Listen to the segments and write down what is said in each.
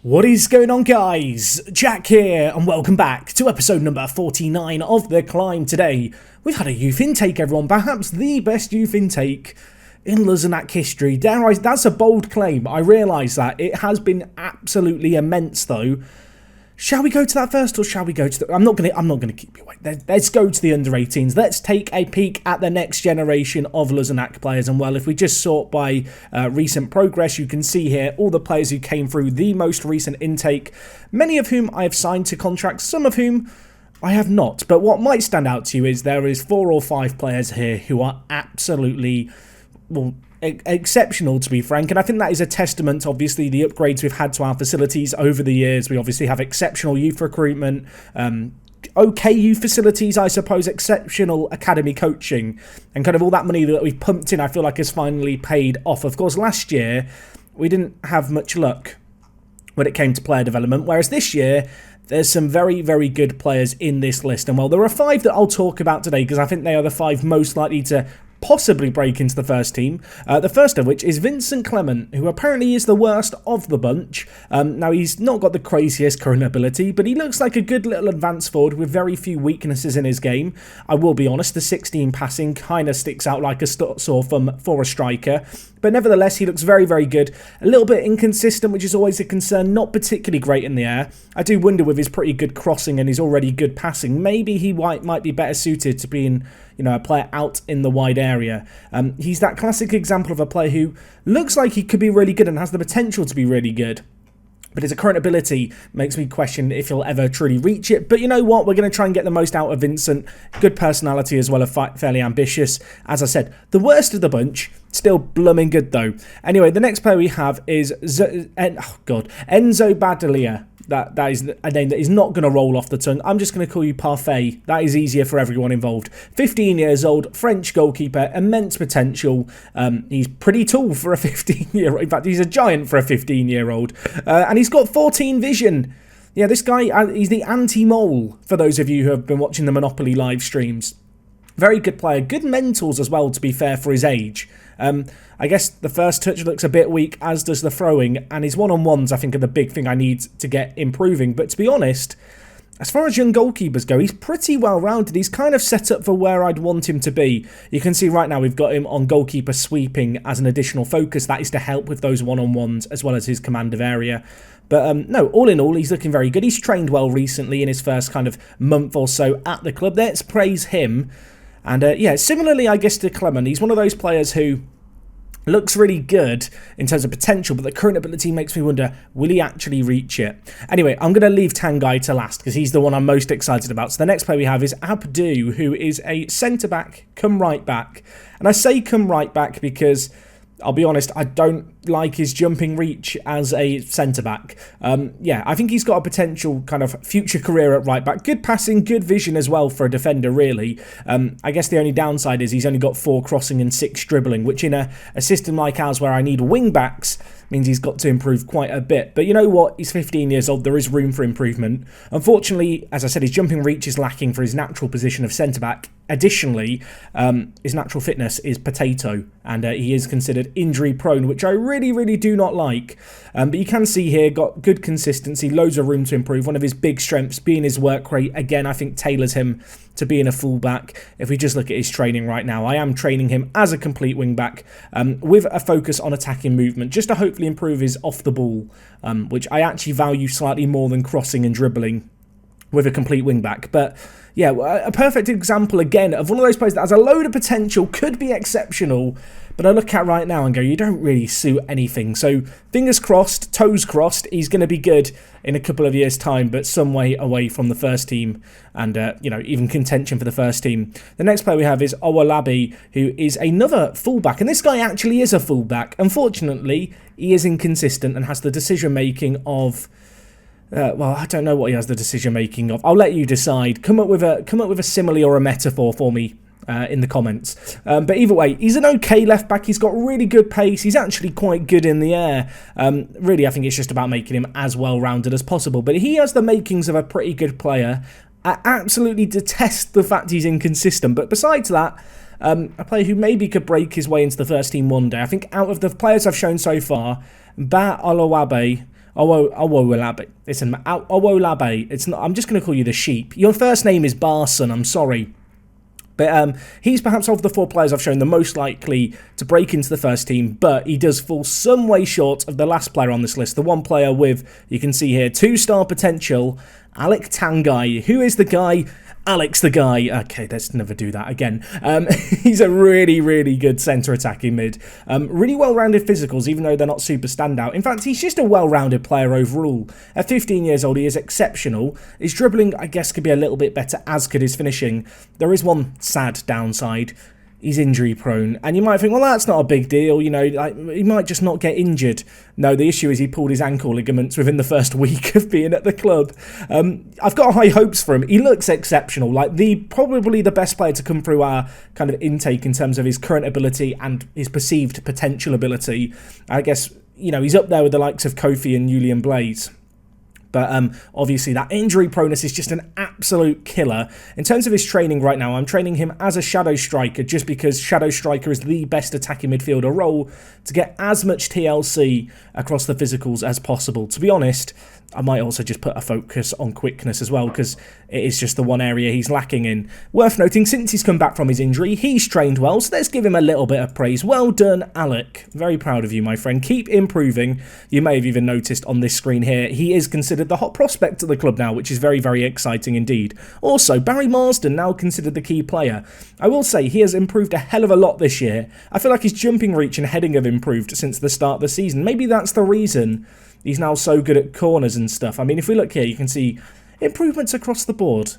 What is going on, guys? Jack here, and welcome back to episode number 49 of The Climb. Today, we've had a youth intake, everyone. Perhaps the best youth intake in Luzenac history. That's a bold claim. I realise that. It has been absolutely immense, though. Shall we go to that first, or shall we go to the... I'm not gonna keep you waiting. Let's go to the under-18s. Let's take a peek at the next generation of Luzenac players. And well, if we just sort by recent progress, you can see here all the players who came through the most recent intake, many of whom I have signed to contracts, some of whom I have not. But what might stand out to you is there is 4 or 5 players here who are absolutely, well, exceptional, to be frank, and I think that is a testament, obviously, the upgrades we've had to our facilities over the years. We obviously have exceptional youth recruitment, okay youth facilities, I suppose, exceptional academy coaching, and kind of all that money that we've pumped in, I feel like has finally paid off. Of course, last year we didn't have much luck when it came to player development, whereas this year there's some very, very good players in this list. And well, there are 5 that I'll talk about today because I think they are the 5 most likely to possibly break into the first team. The first of which is Vincent Clement, who apparently is the worst of the bunch. Now, he's not got the craziest current ability, but he looks like a good little advance forward with very few weaknesses in his game. I will be honest, the 16 passing kind of sticks out like a sore thumb for a striker. But nevertheless, he looks very, very good. A little bit inconsistent, which is always a concern. Not particularly great in the air. I do wonder with his pretty good crossing and his already good passing, maybe he might be better suited to being, a player out in the wide area. He's that classic example of a player who looks like he could be really good and has the potential to be really good. But his current ability makes me question if he'll ever truly reach it. But you know what? We're going to try and get the most out of Vincent. Good personality as well, fairly ambitious. As I said, the worst of the bunch. Still blooming good, though. Anyway, the next player we have is Enzo Badelia. That is a name that is not going to roll off the tongue. I'm just going to call you Parfait. That is easier for everyone involved. 15 years old, French goalkeeper, immense potential. He's pretty tall for a 15-year-old. In fact, he's a giant for a 15-year-old. And he's got 14 vision. Yeah, this guy, he's the anti-mole, for those of you who have been watching the Monopoly live streams. Very good player. Good mentals as well, to be fair, for his age. I guess the first touch looks a bit weak, as does the throwing, and his one-on-ones, I think, are the big thing I need to get improving. But to be honest, as far as young goalkeepers go, he's pretty well-rounded. He's kind of set up for where I'd want him to be. You can see right now we've got him on goalkeeper sweeping as an additional focus. That is to help with those one-on-ones as well as his command of area. But no, all in all, he's looking very good. He's trained well recently in his first kind of month or so at the club. Let's praise him. And yeah, similarly, I guess, to Clement, he's one of those players who looks really good in terms of potential, but the current ability makes me wonder, will he actually reach it? Anyway, I'm going to leave Tangai to last because he's the one I'm most excited about. So the next player we have is Abdu, who is a centre-back, come right back. And I say come right back because, I'll be honest, I don't like his jumping reach as a centre-back. Yeah, I think he's got a potential kind of future career at right-back. Good passing, good vision as well for a defender, really. I guess the only downside is he's only got 4 crossing and 6 dribbling, which in a system like ours where I need wing-backs means he's got to improve quite a bit. But you know what? He's 15 years old. There is room for improvement. Unfortunately, as I said, his jumping reach is lacking for his natural position of centre-back. Additionally, his natural fitness is potato, and he is considered injury-prone, which I really, really do not like. But you can see here, got good consistency, loads of room to improve. One of his big strengths being his work rate. Again, I think tailors him to being a fullback. If we just look at his training right now, I am training him as a complete wing-back with a focus on attacking movement, just to hopefully improve his off-the-ball, which I actually value slightly more than crossing and dribbling with a complete wing-back. But yeah, a perfect example, again, of one of those players that has a load of potential, could be exceptional, but I look at right now and go, you don't really suit anything. So fingers crossed, toes crossed, he's going to be good in a couple of years' time, but some way away from the first team and, even contention for the first team. The next player we have is Owolabi, who is another fullback, and this guy actually is a fullback. Unfortunately, he is inconsistent and has the decision-making of... well, I don't know what he has the decision-making of. I'll let you decide. Come up with a simile or a metaphor for me in the comments. But either way, he's an okay left-back. He's got really good pace. He's actually quite good in the air. Really, I think it's just about making him as well-rounded as possible. But he has the makings of a pretty good player. I absolutely detest the fact he's inconsistent. But besides that, a player who maybe could break his way into the first team one day. I think out of the players I've shown so far, Ba Olowabe, Owolabe. Owolabe. It's not. I'm just going to call you the sheep. Your first name is Barson. I'm sorry. But he's perhaps of the 4 players I've shown the most likely to break into the first team, but he does fall some way short of the last player on this list, the one player with, you can see here, 2-star potential, Alec Tangai. Who is the guy? Alex the guy. Okay, let's never do that again. He's a really, really good centre attacking mid. Really well-rounded physicals, even though they're not super standout. In fact, he's just a well-rounded player overall. At 15 years old, he is exceptional. His dribbling, I guess, could be a little bit better, as could his finishing. There is one sad downside. He's injury prone, and you might think, well, that's not a big deal, you know, like, he might just not get injured. No, the issue is he pulled his ankle ligaments within the first week of being at the club. I've got high hopes for him. He looks exceptional, like probably the best player to come through our kind of intake in terms of his current ability and his perceived potential ability. I guess, you know, he's up there with the likes of Kofi and Julian Blaze. But obviously that injury proneness is just an absolute killer. In terms of his training right now, I'm training him as a shadow striker just because shadow striker is the best attacking midfielder role to get as much TLC across the physicals as possible. To be honest, I might also just put a focus on quickness as well because it is just the one area he's lacking in. Worth noting, since he's come back from his injury, he's trained well, so let's give him a little bit of praise. Well done, Alec. Very proud of you, my friend. Keep improving. You may have even noticed on this screen here, he is considered the hot prospect to the club now, which is very, very exciting indeed. Also, Barry Marsden now considered the key player. I will say he has improved a hell of a lot this year. I feel like his jumping reach and heading have improved since the start of the season. Maybe that's the reason he's now so good at corners and stuff. I mean, if we look here, you can see improvements across the board.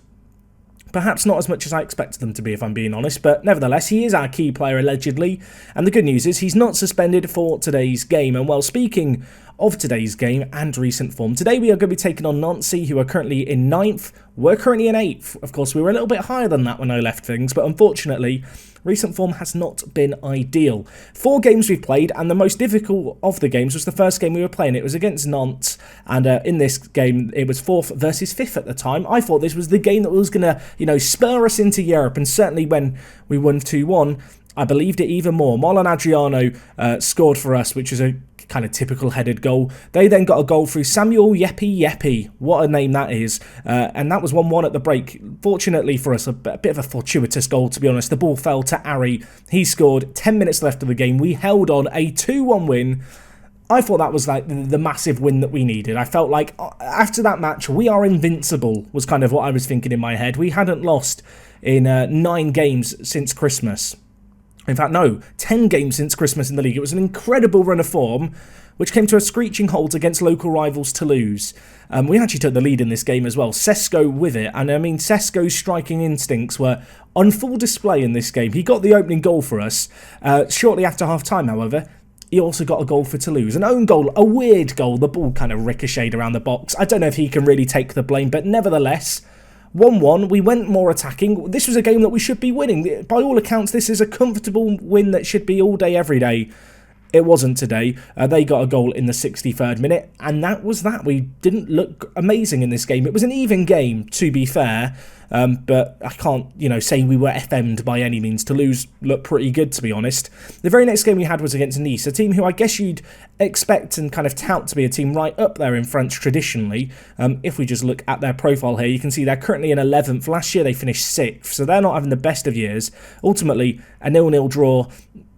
Perhaps not as much as I expected them to be, if I'm being honest, but nevertheless, he is our key player, allegedly. And the good news is he's not suspended for today's game. And well, speaking of today's game and recent form, today we are going to be taking on Nancy, who are currently in 9th. We're currently in 8th. Of course, we were a little bit higher than that when I left things, but unfortunately, recent form has not been ideal. 4 games we've played, and the most difficult of the games was the first game we were playing. It was against Nantes, and in this game, it was 4th versus 5th at the time. I thought this was the game that was going to, you know, spur us into Europe, and certainly when we won 2-1, I believed it even more. Marlon Adriano scored for us, which was a kind of typical headed goal. They then got a goal through Samuel Yepi. What a name that is. And that was 1-1 at the break. Fortunately for us, a bit of a fortuitous goal, to be honest. The ball fell to Ari. He scored 10 minutes left of the game. We held on a 2-1 win. I thought that was like the massive win that we needed. I felt like after that match, we are invincible, was kind of what I was thinking in my head. We hadn't lost in 9 games since Christmas. In fact, no, 10 games since Christmas in the league. It was an incredible run of form, which came to a screeching halt against local rivals Toulouse. We actually took the lead in this game as well. Sesko with it. And I mean, Sesko's striking instincts were on full display in this game. He got the opening goal for us. Shortly after half-time, however, he also got a goal for Toulouse. An own goal, a weird goal. The ball kind of ricocheted around the box. I don't know if he can really take the blame, but nevertheless, 1-1, we went more attacking. This was a game that we should be winning. By all accounts, this is a comfortable win that should be all day, every day. It wasn't today. They got a goal in the 63rd minute, and that was that. We didn't look amazing in this game. It was an even game, to be fair, but I can't, say we were FM'd by any means. Toulouse looked pretty good, to be honest. The very next game we had was against Nice, a team who I guess you'd expect and kind of tout to be a team right up there in France traditionally. If we just look at their profile here, you can see they're currently in 11th. Last year they finished 6th, so they're not having the best of years. Ultimately, a 0-0 draw,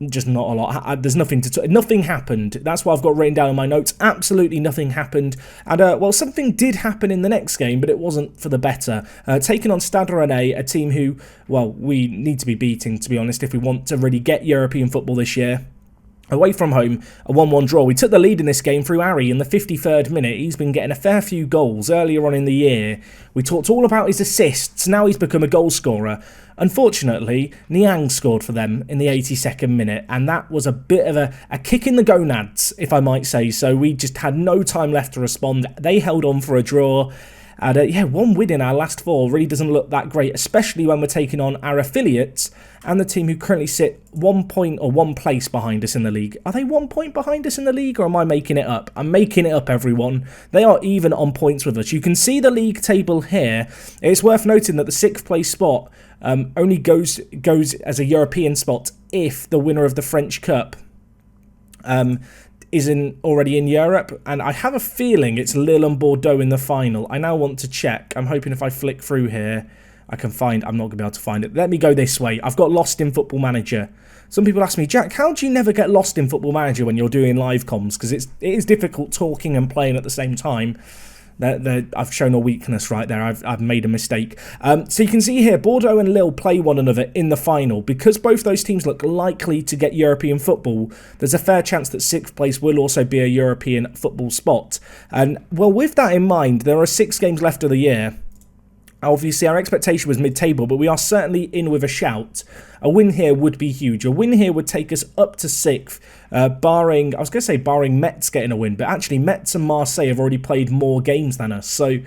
just not a lot. There's nothing nothing happened. That's what I've got written down in my notes. Absolutely nothing happened. And, well, something did happen in the next game, but it wasn't for the better. Taking on Stade Rennais, a team who, well, we need to be beating, to be honest, if we want to really get European football this year. Away from home, a 1-1 draw. We took the lead in this game through Ari in the 53rd minute. He's been getting a fair few goals earlier on in the year. We talked all about his assists. Now he's become a goal scorer. Unfortunately, Niang scored for them in the 82nd minute, and that was a bit of a kick in the gonads, if I might say so. We just had no time left to respond. They held on for a draw. And one win in our last 4 really doesn't look that great, especially when we're taking on our affiliates and the team who currently sit 1 point or 1 place behind us in the league. Are they 1 point behind us in the league, or am I making it up? I'm making it up, everyone. They are even on points with us. You can see the league table here. It's worth noting that the 6th place spot only goes as a European spot if the winner of the French Cup isn't already in Europe, and I have a feeling it's Lille and Bordeaux in the final. I now want to check. I'm hoping if I flick through here, I can find... I'm not going to be able to find it. Let me go this way. I've got lost in Football Manager. Some people ask me, Jack, how do you never get lost in Football Manager when you're doing live comms? Because it is difficult talking and playing at the same time. I've shown a weakness right there. I've made a mistake. So you can see here, Bordeaux and Lille play one another in the final. Because both those teams look likely to get European football, there's a fair chance that 6th place will also be a European football spot. And, well, with that in mind, there are 6 games left of the year. Obviously, our expectation was mid-table, but we are certainly in with a shout. A win here would be huge. A win here would take us up to 6th, barring... I was going to say barring Metz getting a win, but actually Metz and Marseille have already played more games than us. So,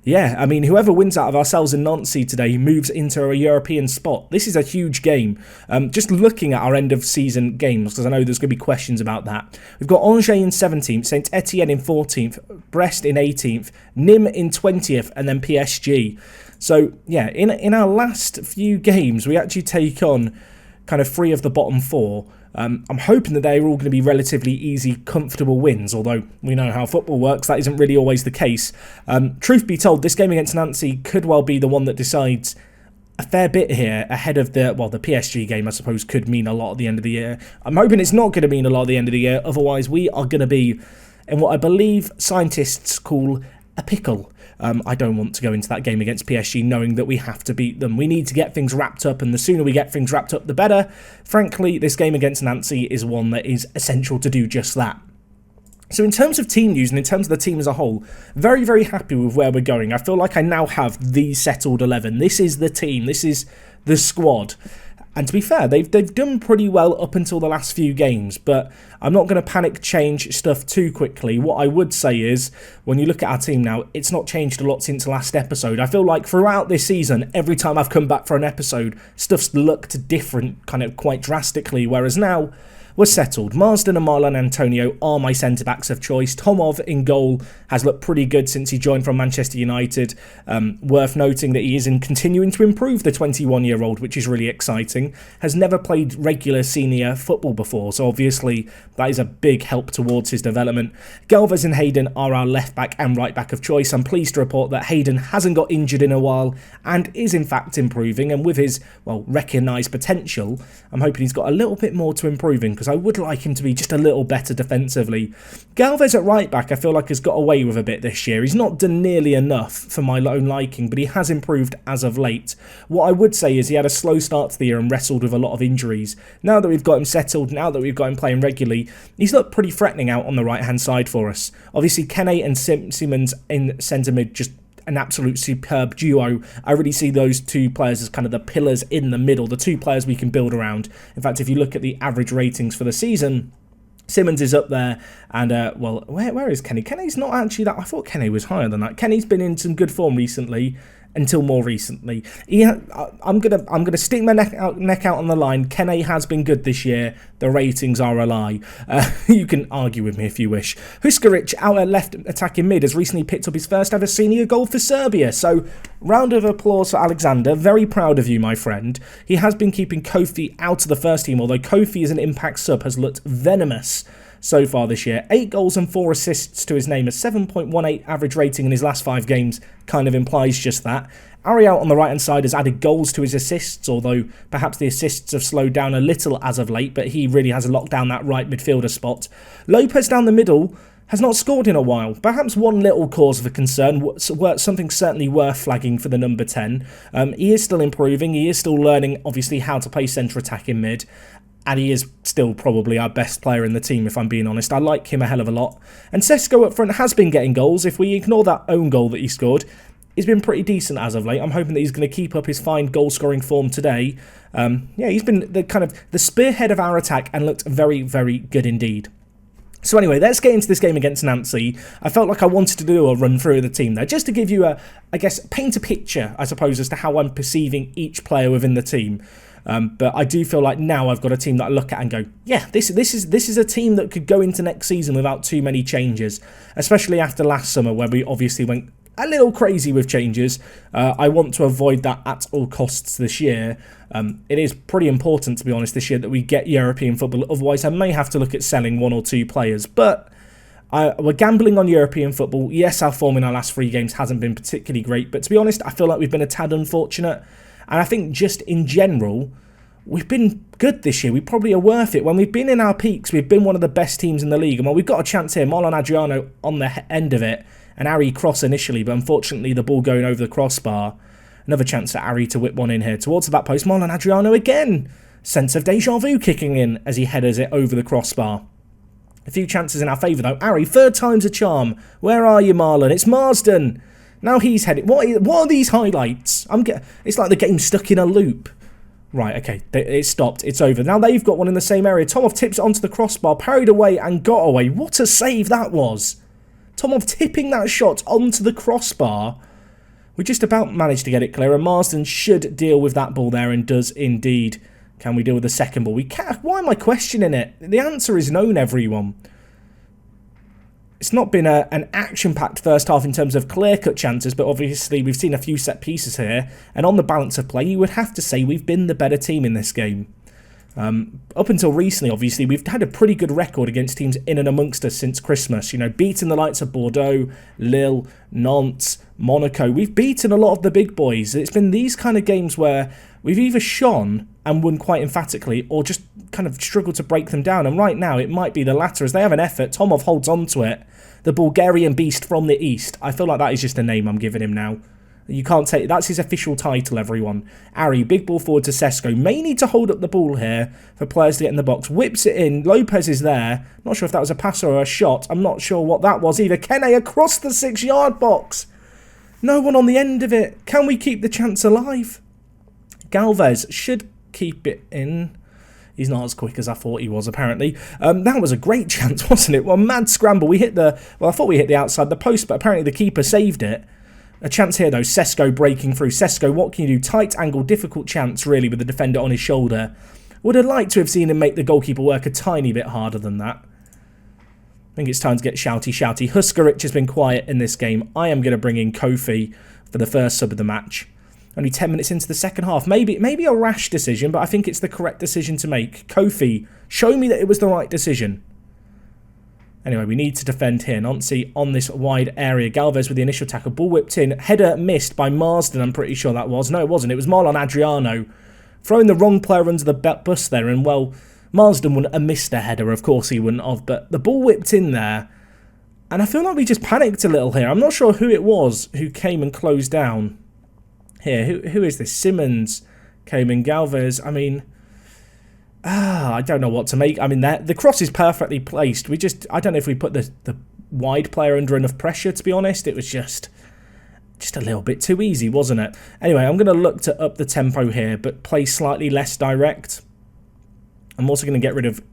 yeah, I mean, whoever wins out of ourselves and Nancy today moves into a European spot. This is a huge game. Just looking at our end-of-season games, because I know there's going to be questions about that. We've got Angers in 17th, Saint Etienne in 14th, Brest in 18th, Nîmes in 20th, and then PSG. So, yeah, in our last few games, we actually take on kind of 3 of the bottom 4. I'm hoping that they're all going to be relatively easy, comfortable wins, although we know how football works, that isn't really always the case. Truth be told, this game against Nancy could well be the one that decides a fair bit here ahead of the PSG game, I suppose, could mean a lot at the end of the year. I'm hoping it's not going to mean a lot at the end of the year, otherwise we are going to be in what I believe scientists call a pickle. I don't want to go into that game against PSG knowing that we have to beat them. We need to get things wrapped up, and the sooner we get things wrapped up, the better. Frankly, this game against Nancy is one that is essential to do just that. So in terms of team news and in terms of the team as a whole, very, very happy with where we're going. I feel like I now have the settled 11. This is the team. This is the squad. And to be fair, they've done pretty well up until the last few games, but I'm not going to panic change stuff too quickly. What I would say is, when you look at our team now, it's not changed a lot since last episode. I feel like throughout this season, every time I've come back for an episode, stuff's looked different kind of quite drastically, whereas now we're settled. Marsden and Marlon Antonio are my centre-backs of choice. Tomov in goal has looked pretty good since he joined from Manchester United. Worth noting that he is continuing to improve, the 21-year-old, which is really exciting. Has never played regular senior football before, so obviously that is a big help towards his development. Galvez and Hayden are our left-back and right-back of choice. I'm pleased to report that Hayden hasn't got injured in a while and is in fact improving, and with his, well, recognised potential, I'm hoping he's got a little bit more to improving, because I would like him to be just a little better defensively. Galvez at right back I feel like has got away with a bit this year. He's not done nearly enough for my own liking, but he has improved as of late. What I would say is he had a slow start to the year and wrestled with a lot of injuries. Now that we've got him settled, now that we've got him playing regularly, he's looked pretty threatening out on the right hand side for us. Obviously Kene and Simmons in centre mid, just an absolute superb duo. I really see those two players as kind of the pillars in the middle, the two players we can build around. In fact, if you look at the average ratings for the season, Simmons is up there, and, well, where is Kenny? Kenny's not actually that... I thought Kenny was higher than that. Kenny's been in some good form recently, until more recently. I'm gonna stick my neck out on the line. Kenny has been good this year. The ratings are a lie. You can argue with me if you wish. Huskaric, out at left attacking mid, has recently picked up his first ever senior goal for Serbia. So, round of applause for Alexander. Very proud of you, my friend. He has been keeping Kofi out of the first team, although Kofi as an impact sub has looked venomous so far this year. 8 goals and 4 assists to his name. A 7.18 average rating in his last 5 games kind of implies just that. Ariel on the right hand side has added goals to his assists, although perhaps the assists have slowed down a little as of late, but he really has locked down that right midfielder spot. Lopez down the middle has not scored in a while. Perhaps one little cause for concern, something certainly worth flagging for the number 10. He is still improving, he is still learning obviously how to play centre attack in mid, and he is still probably our best player in the team, if I'm being honest. I like him a hell of a lot. And Sesko up front has been getting goals. If we ignore that own goal that he scored, he's been pretty decent as of late. I'm hoping that he's going to keep up his fine goal-scoring form today. Yeah, he's been the spearhead of our attack and looked very, very good indeed. So anyway, let's get into this game against Nancy. I felt like I wanted to do a run through of the team there, just to give you paint a picture, I suppose, as to how I'm perceiving each player within the team. But I do feel like now I've got a team that I look at and go, yeah, this is a team that could go into next season without too many changes, especially after last summer where we obviously went a little crazy with changes. I want to avoid that at all costs this year. It is pretty important, to be honest, this year that we get European football. Otherwise, I may have to look at selling 1 or 2 players. But we're gambling on European football. Yes, our form in our last 3 games hasn't been particularly great. But to be honest, I feel like we've been a tad unfortunate. And I think just in general, we've been good this year. We probably are worth it. When we've been in our peaks, we've been one of the best teams in the league. And while we've got a chance here, Marlon Adriano on the end of it, and Ari cross initially, but unfortunately the ball going over the crossbar. Another chance for Ari to whip one in here towards the back post. Marlon Adriano again. Sense of deja vu kicking in as he headers it over the crossbar. A few chances in our favour though. Ari, 3rd time's a charm. Where are you, Marlon? It's Marsden. Now he's heading. What are these highlights? It's like the game's stuck in a loop. Right, okay, it stopped. It's over. Now they've got one in the same area. Tomov tips it onto the crossbar, parried away and got away. What a save that was. Tomov tipping that shot onto the crossbar. We just about managed to get it clear, and Marsden should deal with that ball there, and does indeed. Can we deal with the second ball? We can't. Why am I questioning it? The answer is known, everyone. It's not been an action-packed first half in terms of clear-cut chances, but obviously we've seen a few set pieces here, and on the balance of play, you would have to say we've been the better team in this game. Up until recently, obviously, we've had a pretty good record against teams in and amongst us since Christmas. You know, beating the likes of Bordeaux, Lille, Nantes, Monaco. We've beaten a lot of the big boys. It's been these kind of games where we've either shone and won quite emphatically, or just kind of struggled to break them down. And right now, it might be the latter, as they have an effort. Tomov holds on to it. The Bulgarian beast from the east. I feel like that is just a name I'm giving him now. You can't take... That's his official title, everyone. Ari, big ball forward to Sesko. May need to hold up the ball here for players to get in the box. Whips it in. Lopez is there. Not sure if that was a pass or a shot. I'm not sure what that was either. Kene across the 6-yard box. No one on the end of it. Can we keep the chance alive? Galvez should keep it in. He's not as quick as I thought he was, apparently. That was a great chance, wasn't it? Well, mad scramble. We hit the... Well, I thought we hit the outside the post, but apparently the keeper saved it. A chance here, though. Sesko breaking through. Sesko, what can you do? Tight angle, difficult chance, really, with the defender on his shoulder. Would have liked to have seen him make the goalkeeper work a tiny bit harder than that. I think it's time to get shouty. Huskaric has been quiet in this game. I am going to bring in Kofi for the first sub of the match. Only 10 minutes into the second half. Maybe a rash decision, but I think it's the correct decision to make. Kofi, show me that it was the right decision. Anyway, we need to defend here. Nancy on this wide area. Galvez with the initial tackle. Ball whipped in. Header missed by Marsden, I'm pretty sure that was. No, it wasn't. It was Marlon Adriano. Throwing the wrong player under the bus there. And, well, Marsden wouldn't have missed a header. Of course he wouldn't have. But the ball whipped in there. And I feel like we just panicked a little here. I'm not sure who it was who came and closed down. Here, who is this? Simmons came in. Galvez, I mean... I don't know what to make. I mean, the cross is perfectly placed. I don't know if we put the wide player under enough pressure, to be honest. It was just a little bit too easy, wasn't it? Anyway, I'm going to look to up the tempo here, but play slightly less direct. I'm also going to get rid of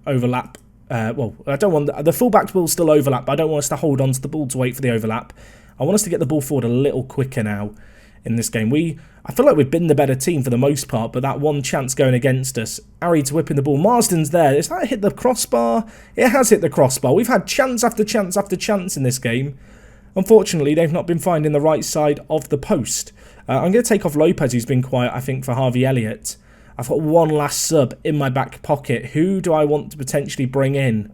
overlap. Well, I don't want... The fullback will still overlap, but I don't want us to hold on to the ball to wait for the overlap. I want us to get the ball forward a little quicker now in this game. I feel like we've been the better team for the most part, but that one chance going against us. Ari to whip in the ball. Marsden's there. Has that hit the crossbar? It has hit the crossbar. We've had chance after chance after chance in this game. Unfortunately, they've not been finding the right side of the post. I'm going to take off Lopez, who's been quiet, I think, for Harvey Elliott. I've got one last sub in my back pocket. Who do I want to potentially bring in?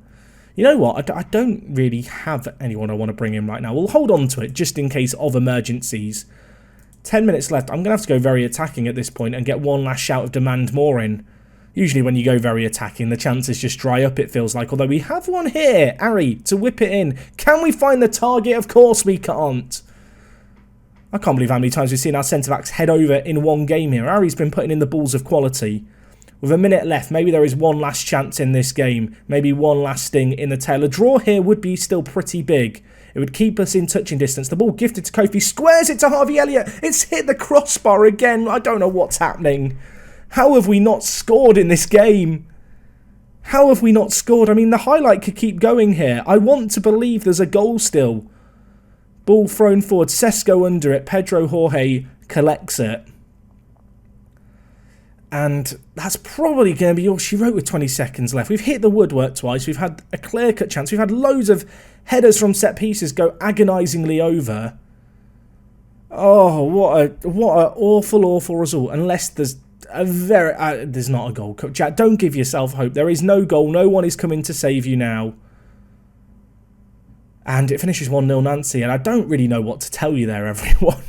You know what? I don't really have anyone I want to bring in right now. We'll hold on to it just in case of emergencies. 10 minutes left. I'm going to have to go very attacking at this point and get one last shout of demand more in. Usually when you go very attacking, the chances just dry up, it feels like. Although we have one here. Ari to whip it in. Can we find the target? Of course we can't. I can't believe how many times we've seen our centre-backs head over in one game here. Ari's been putting in the balls of quality. With a minute left, maybe there is one last chance in this game. Maybe one last sting in the tail. A draw here would be still pretty big. It would keep us in touching distance. The ball gifted to Kofi. Squares it to Harvey Elliott. It's hit the crossbar again. I don't know what's happening. How have we not scored in this game? How have we not scored? I mean, the highlight could keep going here. I want to believe there's a goal still. Ball thrown forward. Sesko under it. Pedro Jorge collects it. And that's probably going to be all she wrote with 20 seconds left. We've hit the woodwork twice. We've had a clear-cut chance. We've had loads of headers from set pieces go agonisingly over. Oh, what a awful result. Unless there's there's not a goal. Jack, don't give yourself hope. There is no goal. No one is coming to save you now. And it finishes 1-0 Nancy, and I don't really know what to tell you there, everyone.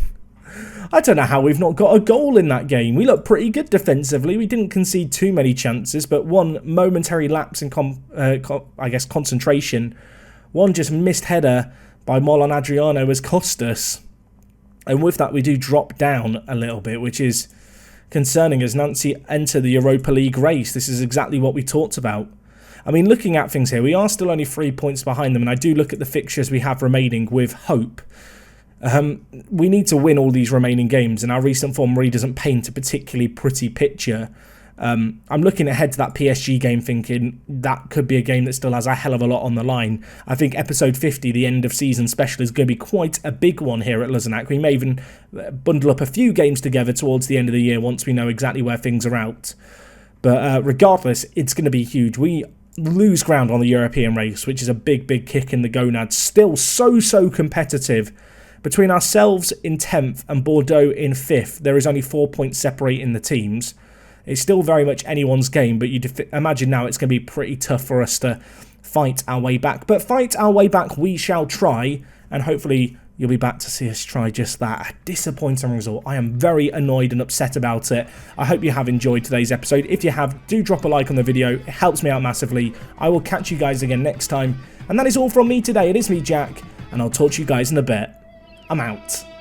I don't know how we've not got a goal in that game. We look pretty good defensively. We didn't concede too many chances, but one momentary lapse in, I guess, concentration. One just missed header by Molon Adriano has cost us. And with that, we do drop down a little bit, which is concerning as Nancy enter the Europa League race. This is exactly what we talked about. I mean, looking at things here, we are still only 3 points behind them, and I do look at the fixtures we have remaining with hope. We need to win all these remaining games, and our recent form really doesn't paint a particularly pretty picture. I'm looking ahead to that PSG game thinking that could be a game that still has a hell of a lot on the line. I think episode 50, the end of season special, is going to be quite a big one here at Luzenac. We may even bundle up a few games together towards the end of the year once we know exactly where things are out. But regardless, it's going to be huge. We lose ground on the European race, which is a big kick in the gonads. Still so competitive. Between ourselves in 10th and Bordeaux in 5th, there is only 4 points separating the teams. It's still very much anyone's game, but you'd imagine now it's going to be pretty tough for us to fight our way back. But fight our way back we shall try, and hopefully you'll be back to see us try just that. A disappointing result. I am very annoyed and upset about it. I hope you have enjoyed today's episode. If you have, do drop a like on the video. It helps me out massively. I will catch you guys again next time. And that is all from me today. It is me, Jack, and I'll talk to you guys in a bit. I'm out.